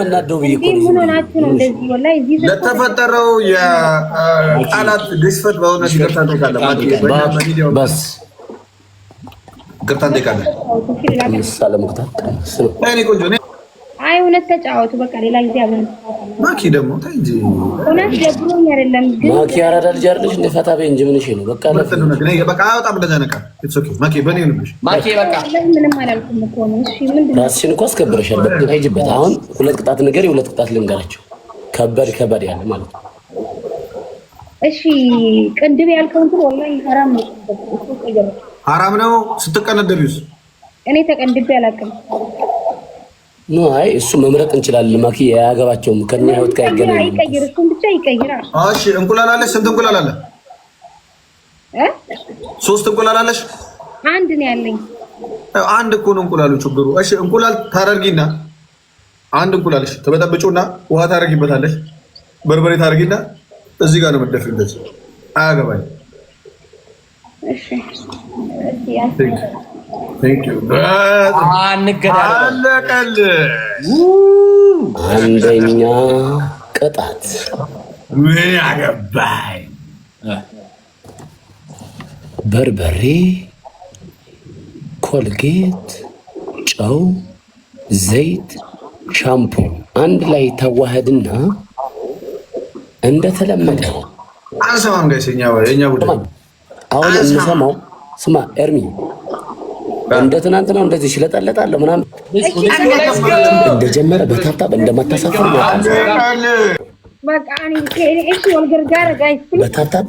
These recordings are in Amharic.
እናደው ብዬ እኮ ምን ሆናችሁ ነው እንደዚህ? ወላሂ እዚህ ለተፈጠረው የቃላት ግሽፈት በእውነት ይቅርታ እንጠይቃለን። በስ ይቅርታ እንጠይቃለን። ምሳሌ መክታት እኔ ቆንጆ አይ እውነት ተጫወቱ። በቃ ሌላ ጊዜ አብረን ማኪ ደግሞ ታይ እንጂ እውነት ደብሮኝ አይደለም ግን ማኪ አራዳ ልጅ አይደለሽ እንደ ፈታ በይ እንጂ ምን እሺ ነው በቃ በቃ በጣም እንደዘነቃ ኢትስ ኦኬ ማኪ በኔ ነው ማኪ በቃ ምንም አላልኩም እኮ ነው። እሺ ምንድን ራስሽን እኮ አስከብረሻል። በቃ ሂጂበት። አሁን ሁለት ቅጣት ነገር ሁለት ቅጣት ልንገራቸው። ከበድ ያለ ማለት ነው። እሺ ቅድም ያልከው እንትን ወላሂ ሐራም ነው። ሐራም ነው ስትቀነደቢውስ? እኔ ተቀንድቤ አላውቅም። ኖ አይ እሱ መምረጥ እንችላለን። ማኪ ያገባቸውም ከኛ ህይወት ጋር ይገናኛል። ይቀይር፣ እሱን ብቻ ይቀይራል። እሺ እንቁላል አለሽ? ስንት እንቁላል አለ? ሶስት እንቁላል አለሽ? አንድ ነው ያለኝ። አንድ እኮ ነው እንቁላሉ ችግሩ። እሺ እንቁላል ታደርጊና አንድ እንቁላል እሺ ተበጠብጪውና ውሃ ታደርጊበታለሽ። በርበሬ ታደርጊና እዚህ ጋር ነው የምትደፊው። እንደዚህ አያገባኝ። እሺ Thank you. አንደኛ ቅጣት ምን ያገባኝ? በርበሬ፣ ኮልጌት፣ ጨው፣ ዘይት፣ ሻምፖ አንድ ላይ ተዋህድና እንደተለመደው አንሰማም ጋይስ የኛ ቡድን አሁን እንሰማው። ስማ ኤርሚ እንደ ትናንት ነው እንደዚህ ሽለጠለጣለሁ ምናምን እንደጀመረ በታብታብ እንደማታሳፍር በታብታብ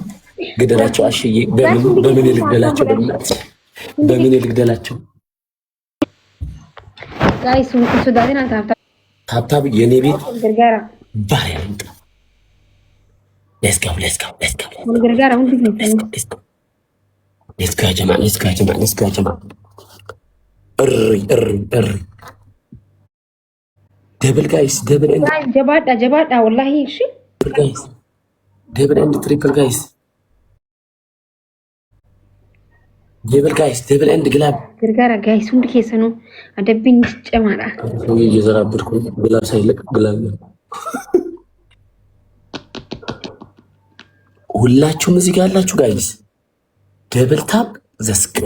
ግደላቸው። አሽዬ በምን ልግደላቸው? በምን ልግደላቸው? ታብታብ የኔ ቤት ባሪያ ልምጣ። Let's go يا جماعة. እሪ ደብል ጋይስ ደብል ኤንድ ጀባዳ ወላሂ እሺ ጋይስ ደብል ኤንድ ትሪፕል ጋይስ ደብል ኤንድ ግላብ ግርጋራ ጋይስ ሁንድ ኬሰ ነው አደብኝ ጨማራ ነው እየዘራብርኩ ግላብ ሳይለቅ ግላብ ሁላችሁም እዚህ ጋር ያላችሁ ጋይስ ደብል ታፕ ዘስክ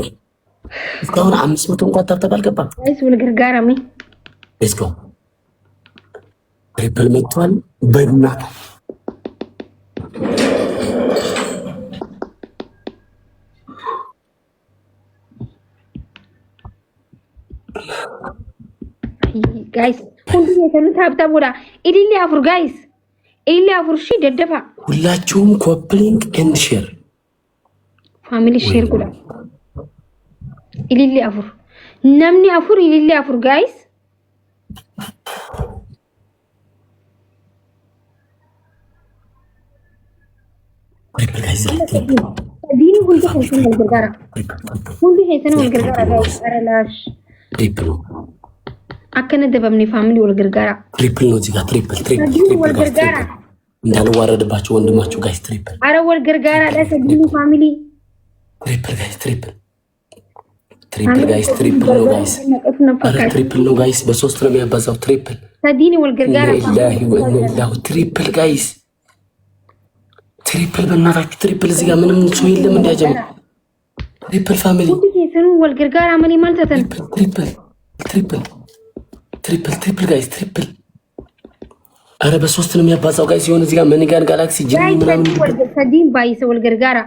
እስካሁን 500 እንኳን ታብታብ አልገባም። አይስ ወልገርጋራሚ ሌትስ ጎ ትሪፕል መጥቷል። በእናት ጋይስ ሁሉ የተሉ ታብታብ ወዳ ኢዲሊ አፍር ጋይስ ኢዲሊ አፍር ሺ ደደፋ ሁላችሁም ኮፕሊንግ ኤንድ ሼር ፋሚሊ ሼር ጉዳ ኢሊሊ አፉር ነምኒ አፉር ኢሊሊ አፉር ጋይስ ዲኒ ሁንዲ ሄሰን ወልገርጋራ ጋይስ አረላሽ ትሪፕል አከነ ደበምኒ ፋሚሊ ወልገርጋራ ትሪፕል ነው እዚህ ጋር ትሪፕል ወልገርጋራ እንዳልዋረድባቸው ወንድማችሁ ጋይስ ትሪፕል አረ ወልገርጋራ ለሰዲኒ ፋሚሊ ትሪፕል ጋይስ ትሪፕል ነው ጋይስ። አረ ትሪፕል ነው ጋይስ። በሶስት ነው የሚያባዛው ትሪፕል ሰዲኒ ወልገርጋራ ትሪፕል ጋይስ ትሪፕል በእናታችሁ ትሪፕል እዚህ ጋር ምንም ሰው የለም እንዲያጀም ትሪፕል ፋሚሊ ሰኑ ወልገርጋራ ማን ይማልተተን ትሪፕል ጋይስ ትሪፕል አረ በሶስት ነው የሚያባዛው ጋይስ። የሆነ እዚህ ጋር መኒጋን ጋላክሲ ጂኒ ምናምን ሰዲን ባይሰ ወልገርጋራ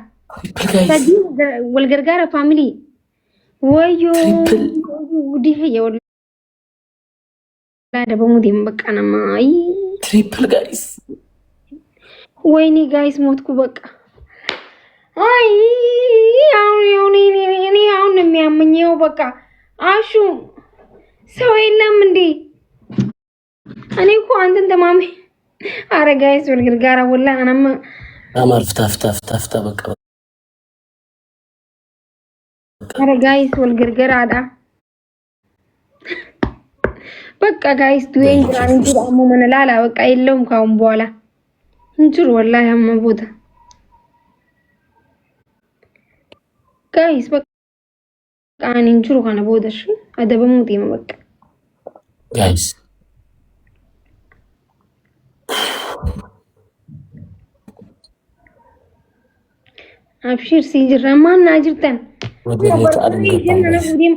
ሰዲን ወልገርጋራ ፋሚሊ ወዮ ዲህ የወላ ደበሙዲም በቃናማ ትሪፕል ጋይስ ወይኔ ጋይስ ሞትኩ በቃ። አይ አሁን የሚያመኘው በቃ አሹ ሰው የለም እንዴ? እኔ እኮ አንተን ተማሚ። አረ ጋይስ ወልገርጋራ ወላ አናማ አማር ፍታ በቃ አረ ጋይስ ወልገርጋራ አዳ በቃ ጋይስ ዱዌን ግራን እንጂ አሞ መነላላ በቃ የለውም ካሁን በኋላ እንጁር ወላሂ አመቦታ ጋይስ በቃ አን እንጁር ካነ ቦደሽ አደበሙት ይመበቃ ጋይስ أبشر سيجر ما ناجرتن ወደቤት አልገባም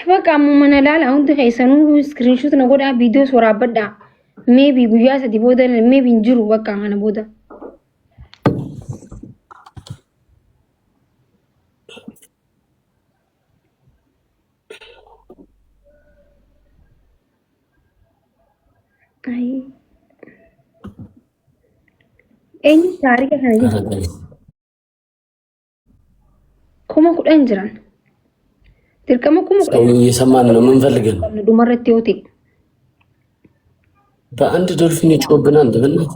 بقى من لا لا أنت خيسانو سكرين شوت نقول فيديو صورة بدأ maybe بيجاس دي بودا maybe نجرو بقى أنا بودا أي أي تاريخ هذا كم كل أنجران تركما كم يسمعنا من فلقن دمرة تيوتي በአንድ ዶልፊን ይጮህብናል እንደበናት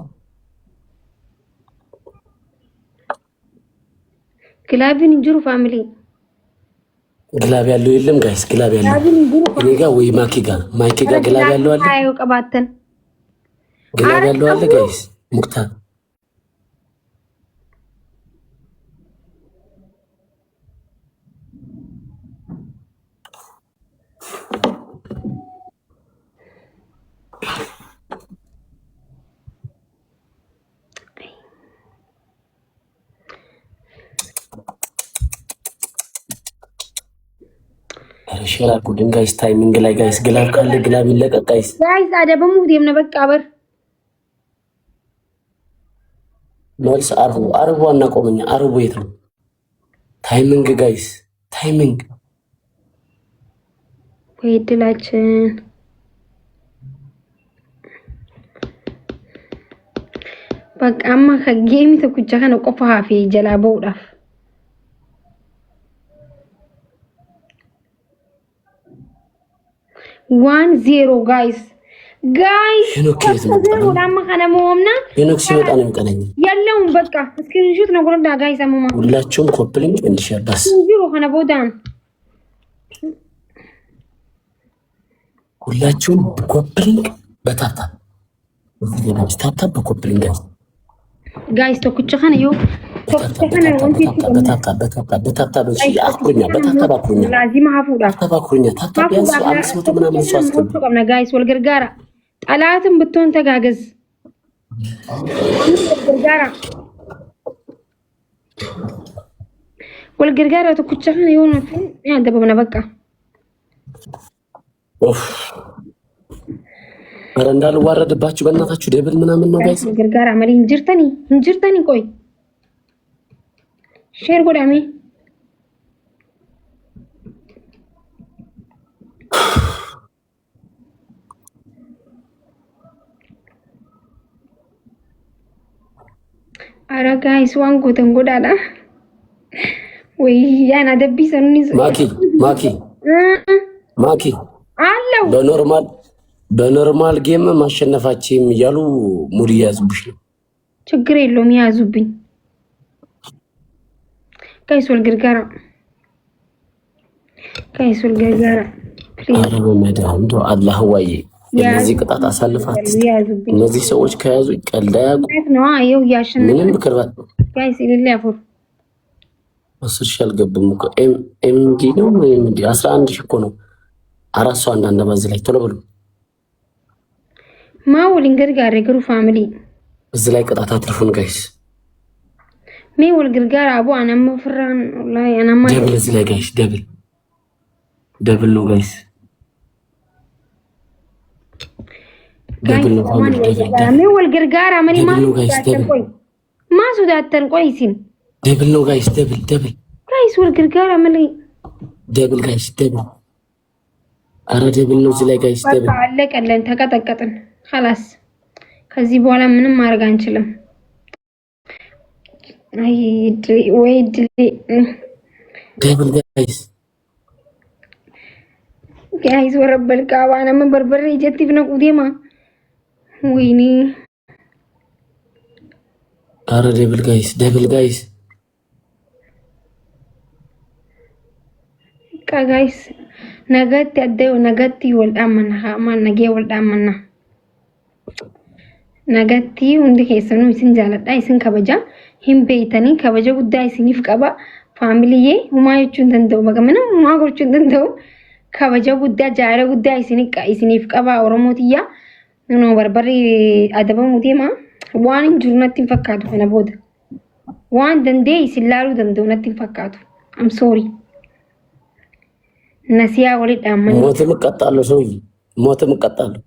ግላብን እንጅሩ ፋሚሊ ግላብ ያለው የለም ጋይስ ግላብ ያለው እኔ ጋር ወይ ማኪ ጋር ግላብ ያለው አለ አዩ ቀባተን ግላብ ያለው አለ ጋይስ ሙክታ ሼር አድርጉልን ጋይስ ታይሚንግ ላይ ጋይስ ግላብ ካለ ግላብ ይለቀቅ ጋይስ አደበሙ ደምነ በቃ በር መልስ አርቡ አናቆመኛ አርቡ የት ነው ታይሚንግ ጋይስ ታይሚንግ ወይድላችን በቃማ ከጌሚ ተኩቻ ከነ ቆፋፊ ጀላበው ዳፍ 1-0 guys ከዘሩ ላማ ከነሞምና ሄኖክስ ይመጣ ነው የሚቀነኝ ያለውን በቃ ስክሪንሾት ነው ጎንዳ ጋይስ አሙማ ሁላችሁም ኮፕሊንግ እንዲሸባስ 0 ከነ ቦዳን ሁላችሁም ኮፕሊንግ በታታ ታታ በኮፕሊንግ ጋይስ ተኩቸ ከነ ዩ በታታ በሺ አኩኛ በታታ ባኩኛ ላዚም አፉዳ ታባኩኛ ታታ ቢያንስ 500 ምናምን ሰው አስገቡ ቆምና ጋይስ ወልገርጋራ ጠላትም ብትሆን ተጋገዝ ወልገርጋራ ተኩቸ ከነ ዩ ነው ያደበና በቃ በረንዳል ዋረደባችሁ በእናታችሁ ደብል ምናምን ነው ጋይስ ወልገርጋራ ማሊ እንጅርተኒ ቆይ ሼር ጎዳሜ አረ ጋይስ ዋን ጎተን ጎዳላ ወይ ያና ደቢ ሰኑኒ ማኪ አለው በኖርማል ጌም ማሸነፋችም እያሉ ሙድ ያዙብሽ ነው ችግር የለውም ያዙብኝ ጋይስ ወልገርጋራ አረ በመዳም ዶ አላህ ወይ እነዚህ ቅጣት አሳልፋት እነዚህ ሰዎች ከያዙ ይቀልዳያቁ ነው አየው ያሸነፈ ምንም ብክርባት ጋይስ ኢሊሊ አፎር አስርሻል ገብም እኮ ኤምዲ ነው ኤምዲ 11 እኮ ነው አራት ሰው አንዳንድ ባዝ ላይ ቶሎ ብሎ ወልገርጋራ ገሩ ፋሚሊ እዚህ ላይ ቅጣት አትርፉን ጋይስ ወልገርጋራ አቡ አናም ፍራን ወላሂ አናማ ደብል እዚህ ላይ ጋይስ ደብል ነው ጋይስ ደብል ነው ፋሚሊ ደብል ወልገርጋራ ማኒ ማሱዳተን ቆይሲን ደብል ነው ጋይስ ደብል ጋይስ ወልገርጋራ ማኒ ደብል ጋይስ ደብል አረ ደብል ነው እዚህ ላይ ጋይስ ደብል አለቀለን ተቀጠቀጥን خلاص ከዚህ በኋላ ምንም ማድረግ አንችልም አይ ወይድ ደብል ጋይስ ወረበል ካባና ምን በርበሬ ጀቲፍ ነው ቁዴማ ወይኔ አረ ደብል ጋይስ ጋይስ ነገት ያደው ነገት ወልዳመና ማነጌ ወልዳመና ነገቲ ሁንዲ ከሰኑ ይስን ጃለዳ ይስን ከበጃ ሂምቤተኒ ከበጃ ጉዳይ ሲኒፍ ቀባ ፋሚሊዬ ሁማዮቹን ተንተው በቀመና ማጎቹን ተንተው ከበጃ ጉዳይ ጃለ ጉዳይ ሲኒፍ ቀባ ኦሮሞቲያ ነው በርበሪ አደበሙ ዲማ ዋን ጁርነቲን ፈካዱ ከነ ቦደ waan dandeeysi ilaaluu danda'u natti hin fakkaatu. I'm sorry. Nasiyaa walii dhaamanii. ሞትም እቀጣለሁ ሰውዬ ሞትም እቀጣለሁ።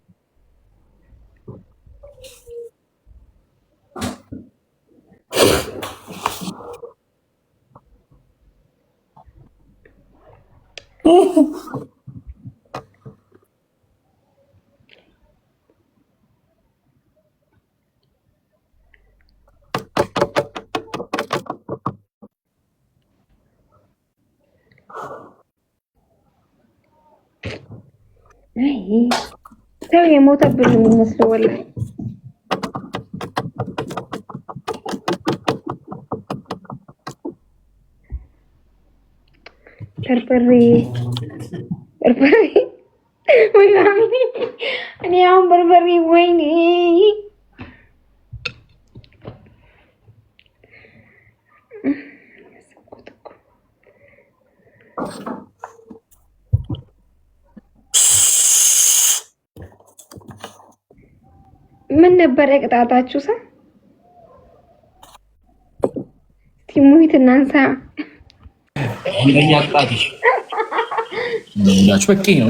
ሰው የሞተብን ነው የሚመስለው ወላሂ። በርበሬ ወይ ማሚ እኔ አሁን በርበሬ ወይኔ ምን ነበር ቅጣታችሁ? ቲሙት እናንሳ እንደኛ ቅጣትሽ እንደሙዳችሁ በቃ ነው።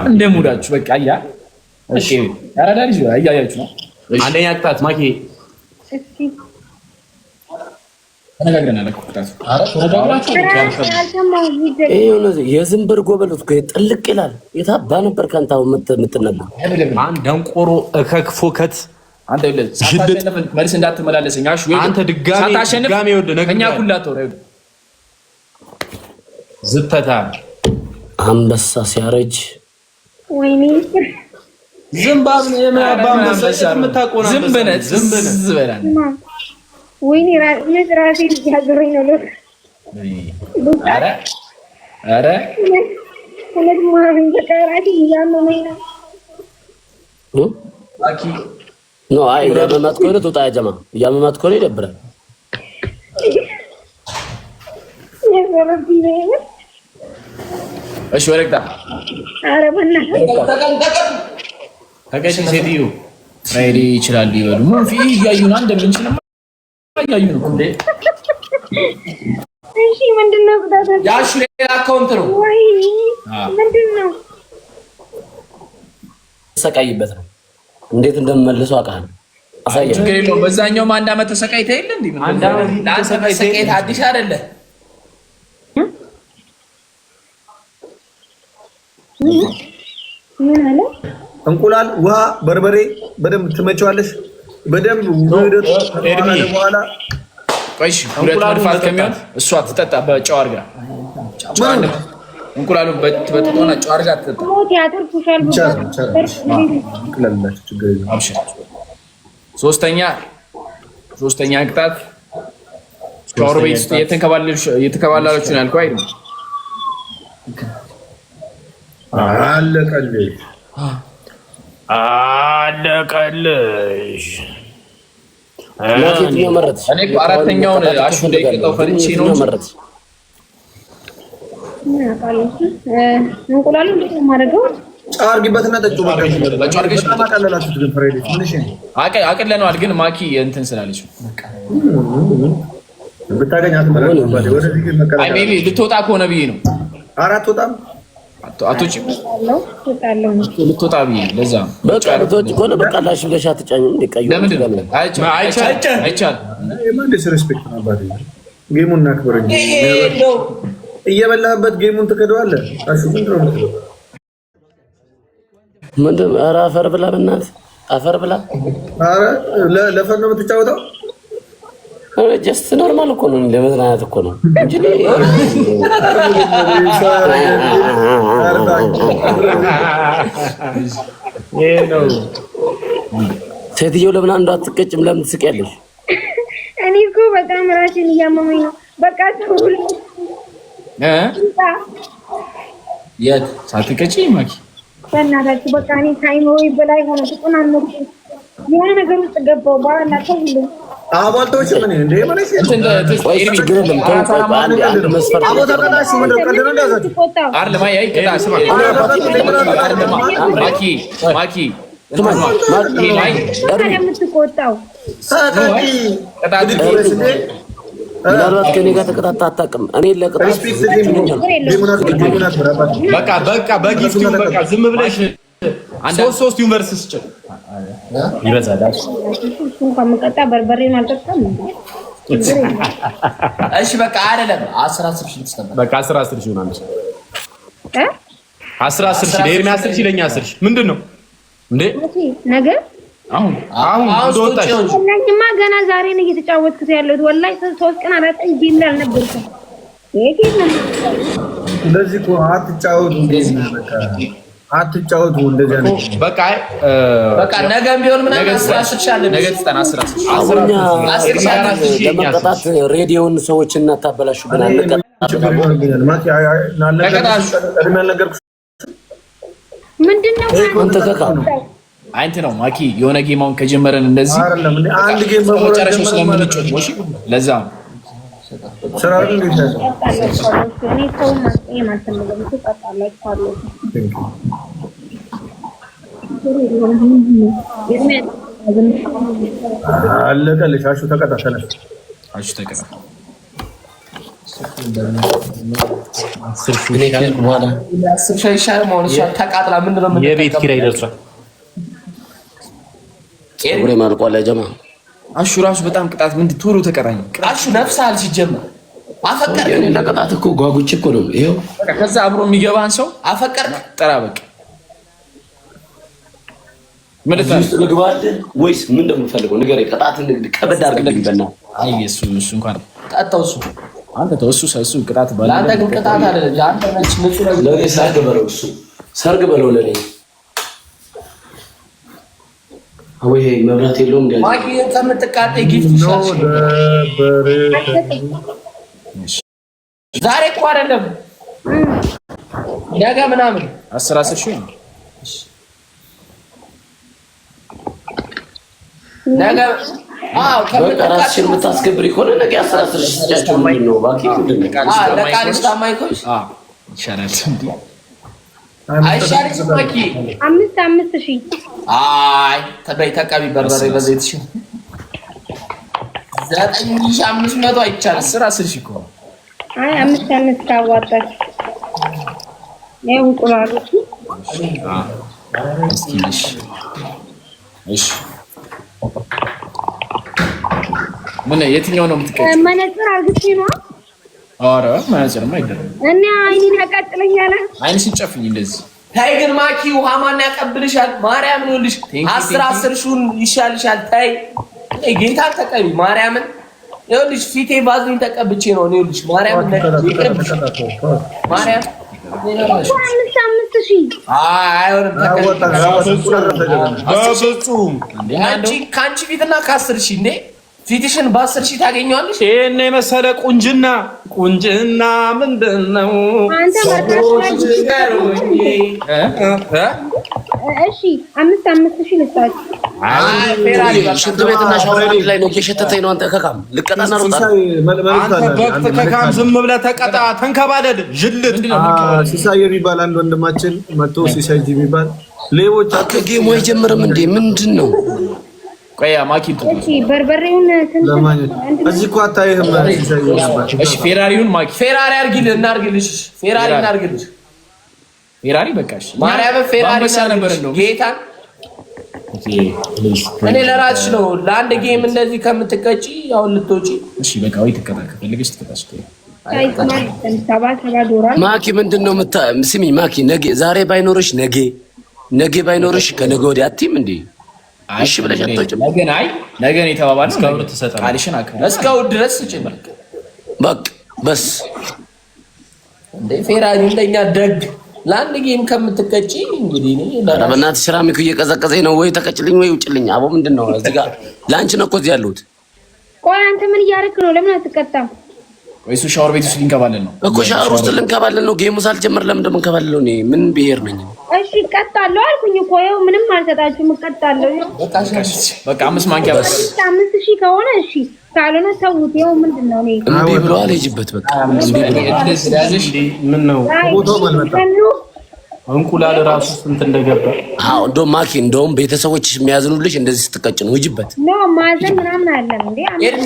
እንደሙዳችሁ በቃ ያ እሺ ያራዳ ልጅ አያያችሁ ነው። አንደኛ ቅጣት ማኪ እስኪ ተነጋግረናል እኮ ቅጣቱ። የዝንበር ጎበሉት ጥልቅ ይላል። የታባ ነበር ካንታው የምትነበር አንድ ደንቆሮ እከክ ፎከት አንተ ይለ ሳታሸንፍ መልስ እንዳትመላለሰኝ። አሹ አንተ ድጋሚ ወደ ነገኛ ኩላቶ ነው ዝተታ አንበሳ ሲያረጅ ወይኔ ዝምባብ አንበሳ የምታቆና ዝምበነት ዝበላን ወይኔ ራሴ ሊያገረኝ ነው ሎክ አረ ሁለት ማሪን ተቀራቲ ያመመኝ ነው አኪ ኖ አይ ያመማት ከሆነ ተውጣ ያጀማ ያመማት ከሆነ ይደብራል። እሺ ወረቅታ አረ በእናትህ ተቀጭ ሴትዮ ራይዲ ይችላል ይበሉ ምን ፊ ያዩና እንደምንችል ያዩ ነው እንዴ? እሺ ምንድነው ጉዳታ? ያሹ ሌላ አካውንት ነው ወይ ምንድነው? ሰቃይበት ነው እንዴት እንደምመልሰው አውቃለሁ። አሳየኝ ችግር የለውም። በዛኛው አንድ አመት ተሰቃይተህ የለ እንዴ? አንድ አመት ተሰቃይተህ አዲስ አይደለ? ምን አለ? እንቁላል፣ ውሃ፣ በርበሬ በደንብ ትመጪዋለሽ። በደንብ ወደት ተባለ በኋላ ቆይሽ ሁለት መድፋት ከሚሆን እሷ ትጠጣ በጨው አድርጋ እንቁላሉን በጥጦና ጨው አድርጋ ትጠጣ። ሞት ያተርፉሻል ሶስተኛ ቅጣት ሻወር ቤት ውስጥ የተንከባለለች ነው ያልከው አይደል? አለቀልሽ ለፊት የመረጥ እኔ እኮ አራተኛውን አሹ ደቂቃው ፈርቼ ነው መረጥ እንቁላሉ እንዴት ነው የማደርገው? ጨው አድርጊበትና ጠጪው። በቃ በጨው አድርገሽ ማቃለላችሁት ግን ፍሬዲት ምንሽ አቅለነዋል። ግን ማኪ እንትን ስላለች ብታገኛት ማለት ነው። ወደዚህ ግን መቀላቀል አይ ሜቢ ልትወጣ ከሆነ ብዬ ነው። አራት ወጣም አቶች ልትወጣ ብዬ ለዛ በቃ ልትወጪ ከሆነ በቃ ላሽ ብለሽ አትጫኝ። እንደቀዩ ለምንድን ነው አይቻል የማንስ ሪስፔክት ነው አባቴ። ጌሙን እናክብር እንጂ እየበላህበት ጌሙን ትከደዋለህ። አሹ ምንድን ነው ምንድን ኧረ አፈር ብላ በእናትህ አፈር ብላ። ኧረ ለፈን ነው የምትጫወተው? ጀስት ኖርማል እኮ ነው፣ ለመዝናናት እኮ ነው እንጂ ሴትዮ ለምን አንዷ አትቀጭም? ለምን ትስቂያለሽ? እኔ እኮ በጣም ራሴን እያመመኝ ነው። በቃ ተውል የት ሳትቀጪ ማኪ በእናታችሁ በቃ እኔ ታይመው በላይ ሆነ ተቆናነኩ። የሆነ ነገር ውስጥ ገባው ባላ ተውል አባልቶች ምን እንደ ማለት ነው? ወይ ችግር የለም። አንድ መስፈርት አቦ ተቀላሽ ምን ነው ቀደም እንዳዛት አይደል? ማይ አይ ቀዳ ስማ ማኪ የምትቆጣው ሳታቂ ምናልባት ከኔ ጋር ተቀጣጣ አታውቅም። እኔ ለቅጣት በቃ በጊፍት በቃ ዝም ብለሽ ሶስት ዩኒቨርሲቲ ስጭ ይበዛል። እንኳን መቀጣ በርበሬ ማልጠጣም። እሺ በቃ አይደለም 10 ሺህ ተስተምር በቃ 10 ሺህ ሆናለች። 10 ሺህ ለኤርሚ 10 ሺህ ለኛ 10 ሺህ ምንድነው እንዴ? ነገ አሁን ወጣሽ ለኝማ ገና ዛሬ ነው እየተጫወትኩት ያለሁት። ወላሂ 3 ቀን 4 ቀን ጌም ላይ አልነበርኩም። እንደዚህ እኮ አትጫወቱ አትጫወቱ እንደዚህ አይነት በቃ ነገም ቢሆን ምናምን 10 ሺህ አለ። ነገ ተጠና 10 ሺህ ለመቀጣት ሬዲዮን ሰዎች እናታበላሹ ብለን ምንድነው አንተ ከካ አይንት ነው ማኪ የሆነ ጌማውን ከጀመረን እንደዚህ አንድ ጌም በመጨረሻው ስለምንጮት ወሽ ለዛ ስራውን እንዴት ነው? እኔ ሰው ማስቀየም አልፈልግም። ትቀጣላችሁ አለቀልሽ። አሹ ተቀጣተለሽ። አሹ ተቀጣ ተቃጥላ ምንድነው የቤት ኪራይ ደርሷል። ጸጉሬ ማልቋል። ጀማ አሹ ራሱ በጣም ቅጣት ምንድን ቶሎ ተቀራኝ። አሹ ነፍስ አል ሲጀመር አፈቀር እኔ ለቅጣት እኮ ጓጉቼ እኮ ነው። ይሄው ከዛ አብሮ የሚገባን ሰው አፈቀር ጠራበቅ ምንድነው ልግባል ወይስ ምን እንደምፈልገው ንገረኝ። ቅጣት ከበድ አድርግልኝ በእናትህ። አይ እሱ እንኳን ጣጣው እሱ አንተ ተው እሱ ቅጣት ባለ አንተ ግን ቅጣት አይደለም። አንተ ነች ንጹህ ለኔ ሰርግ በለው እሱ ሰርግ በለው ለኔ ወይ መብራት የለውም እንዴ? ማኪ ከምትቃጠ ጊፍት ይሻል። ዛሬ እኮ አይደለም ነገ ምናምን 10 ሺህ ነው። ነገ ከራስሽን የምታስከብሪ ከሆነ ነገ 10 ሺህ ስጫቸው ነው ባኪ ምንድነው? ለቃልሽ ታማኝ ከሆንሽ ይሻላል እንዴ? አይሻልም ማኪ 5 ሺህ አይ ተበይ ተቀቢ በርበሬ በዘይት ሺህ 9500 አይቻልም። 10 ሺህ እኮ አይ 5 ታዋጣች ነው እንቁላሉ። እሺ ምን የትኛው ነው የምትቀጭው? መነጽር አርግቼ ነው። ኧረ መነጽርማ አይደለም እና አይኔን ያቃጥለኛል። አይንሽን ጨፍኝ እንደዚህ። ታይ ግን ማኪ ውሃ ማን ያቀብልሻል? ማርያም ነው ልሽ 10 ሺውን ይሻልሻል። ታይ ጌታ ተቀቢ ማርያምን ይኸውልሽ ፊቴ ባዝሊን ተቀብቼ ነው ነው ልሽ ማርያምን ይቅርብሽ ማርያም 5 ሺህ አይሆንም። በፍጹም ከአንቺ ፊትና ከ10 ሺህ እንዴ ፊትሽን በ10 ሺህ ታገኘዋለሽ። ይሄን የመሰለ ቁንጅና ምንድነው? አንተ እሺ 5 ሺህ ልታጭ ሽንት ቤትና ሻወር ላይ ነው እየሸተተኝ ነው። አንተ ከካም ልቀጣና ሮጣ አንተ በቅት ከካም ዝም ብለህ ተቀጣ ተንከባለል ጅልት ሲሳይ የሚባል አንድ ወንድማችን መጥቶ ሲሳይ የሚባል ሌቦች አከጌሙ አይጀምርም እንዴ? ምንድነው? ቆያ ማኪን እሺ በርበሬውን ለማግኘት እዚህ እኮ አታይህም። ሲሳይ የሚባል እሺ ፌራሪውን ማኪ ፌራሪ አርጊልህ እናርግልሽ ፌራሪ እናርግልሽ ፌራሪ በቃሽ ማርያም ፌራሪ ነበር ነው ጌታን እኔ ለራስሽ ነው ለአንድ ጌም እንደዚህ ከምትቀጪ ያው ልትወጪ። እሺ በቃ ወይ ተከታተል ፈልገሽ ተከታተል። ማኪ ምንድነው ስሚ ማኪ ነገ ዛሬ ባይኖርሽ ነገ ባይኖርሽ ከነገ ወዲያ አትይም እንዴ? እሺ ብለሽ አትወጪም። ነገ ነው የተባባልነው። እስካሁን ተሰጣ ቃልሽን አክብር። እስካሁን ድረስ ጭምር በቃ በስ እንደ ፌራሪ እንደኛ ደግ ለአንድ ጌም ከምትቀጪ እንግዲህ እኔ ለበናት ሴራሚኩ እየቀዘቀዘኝ ነው። ወይ ተቀጭልኝ ወይ ውጭልኝ። አቦ ምንድነው እዚህ ጋር ላንቺ ነው እኮ እዚህ ያለሁት። ቆይ አንተ ምን እያደረክ ነው? ለምን አትቀጣም? ወይስ ሻወር ቤት ውስጥ ልንከባለን ነው እኮ? ሻወር ውስጥ ልንከባለን ነው። ጌሙ ሳልጀምር ለምን እንደምንከባለን ነው? ምን ብሄር ነኝ? እሺ እቀጣለሁ አልኩኝ እኮ ይኸው ምንም አልሰጣችሁም። እቀጣለሁ በቃ 5 ማንኪያ በቃ 5 ሺህ ከሆነ እሺ ካልሆነ ተውት። ይኸው ምንድነው ነው እንዴ ብሎ አልሄጂበት በቃ እንዴ ብሎ ምን ነው እንቁላል ራሱ ስንት እንደገባ። አዎ እንደውም ማኪ እንደውም ቤተሰቦች የሚያዝኑልሽ እንደዚህ ስትቀጭ ነው። ሂጂበት ነው ማዘን ምናምን አለ እንዴ?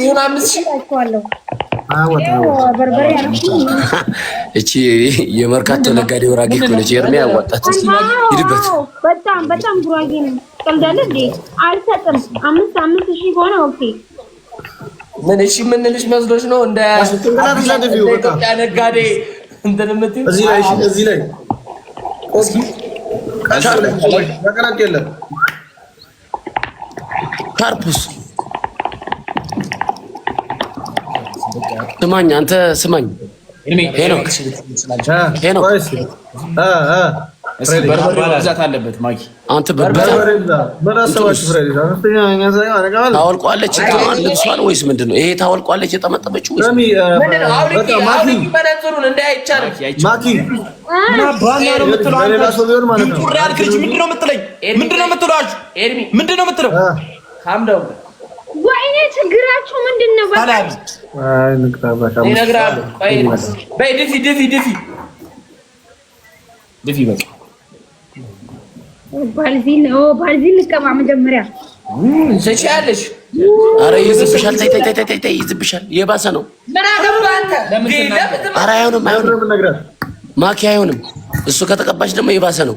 ይሁን 5 ሺህ በርበሬ አልኩ። እቺ የመርካቶ ነጋዴ ወራጌ እኮ ነች። ኤርሚ ያዋጣት ሂድበት። በጣም ጉራጌ ነው። ቀልዳለ እንዴ? አልሰጥም። 5 ሺህ ሆነ። ኦኬ ምን እሺ ምንልሽ መስሎሽ ነው? እንደ ኢትዮጵያ ነጋዴ እንትን የምትይው እዚህ ላይ እስኪ ቀረጥ የለም ካርፑስ ስማኝ፣ አንተ ስማኝ። ሄኖክ ብዛት አለበት ማኪ አንተ ታወልቋለች ልብሷን ወይስ ምንድን ነው ይሄ? ታወልቋለች የጠመጠመችው ወይስ ወይኔ ችግራችሁ ምንድን ነው? ባልዚን ልቀባ መጀመሪያ ትችያለሽ። ኧረ ይዝብሻል። ተይ ይዝብሻል። የባሰ ነው። ኧረ አይሆንም ማኪ አይሆንም። እሱ ከተቀባች ደግሞ የባሰ ነው።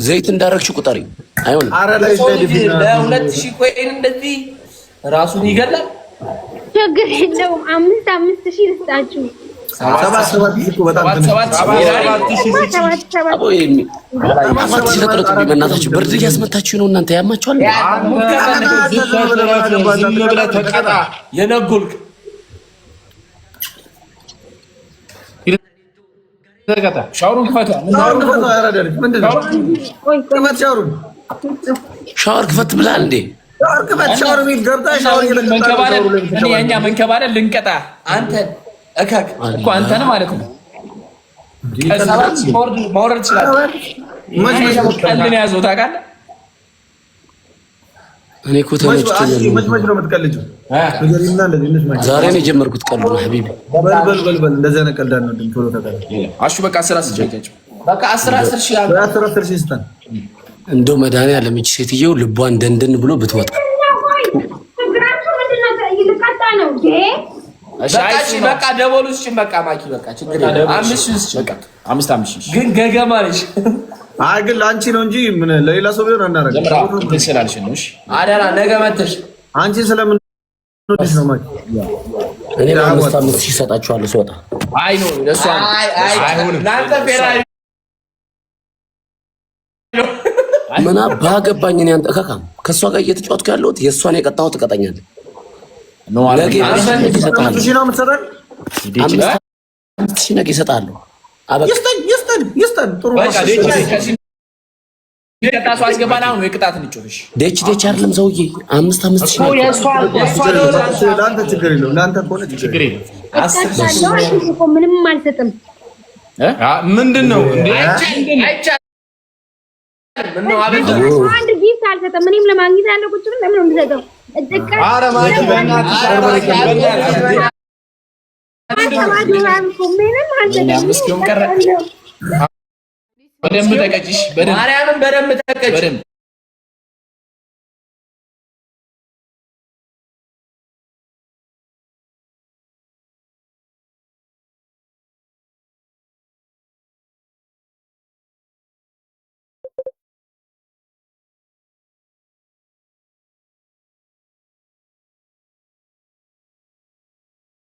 ዘይት እንዳረግሽ ቁጠሪ። አይሆንም። ለ2000 ኮይን እንደዚህ ራሱን ይገላል። ችግር የለውም። 5 ሺህ ልስጣችሁ። 7 በእናታችሁ ብርድ እያስመታችሁ ነው እናንተ። ያማችኋል። የነጎልክ ሻወሩን ክፈቷ። ሻወር ክፈት ብላል እንዴ? የእኛ መንከባለል ልንቀጣ አንተን እከክ እኮ አንተን ማለት ነው። ማውረድ ትችላለህ። ቀልድን ያዘው ታውቃለህ። እኔ እኮ ተመችቶኛል። ዛሬ ነው የጀመርኩት ቀልድ ነው ሀቢቢ። አሹ በቃ 10 በቃ 10 ሺህ ስጠን። እንደው መድኃኒዓለም ይህች ሴትየው ልቧን ደንደን ብሎ ብትወጣ በቃ ደቦሉ እሺ በቃ ማኪ በቃ ችግር የለም። 5 ሺህ ግን ገገማ ነሽ። አይ ግን ለአንቺ ነው እንጂ ምን ለሌላ ሰው ቢሆን አናረግም። ትችላለሽ ነው። እሺ አደራ ነገ መተሽ አንቺ ስለምን ነው ማኪ? እኔ 5 ሺህ እሰጣችኋለሁ ስወጣ። አይ ነው ለሷ አይሆንም። ላንተ ፌራሪ ምን አባ ገባኝ። እኔ አንተ ከካም ከሷ ጋር እየተጫወትኩ ያለሁት የሷን የቀጣው ትቀጣኛለህ። ነው አለ ነገ ይሰጣል። 5 ሺህ ነው የምትሰጠን? 5 ሺህ ነገ ይሰጣለሁ። አበቃ ይስጠን። ጥሩ በቃ የቀጣሱ አስገባና ነው የቅጣት እንጭርሽ። ዴች አይደለም ሰውዬ 5 ሺህ ነው ለአንተ ችግር የለውም። ለአንተ ከሆነ ችግር የለውም። ምንም አልሰጥም። ምንድን ነው እንዴ? አንድ ጊፍት አልሰጥም። እኔም ለማግኘት ያለው ቁጭ ብለን ለምን ነው የምሰጠው? ኧረ ማኪ በእናትሽ በደንብ ተቀጭሽ። ማርያምን በደንብ ተቀጭ።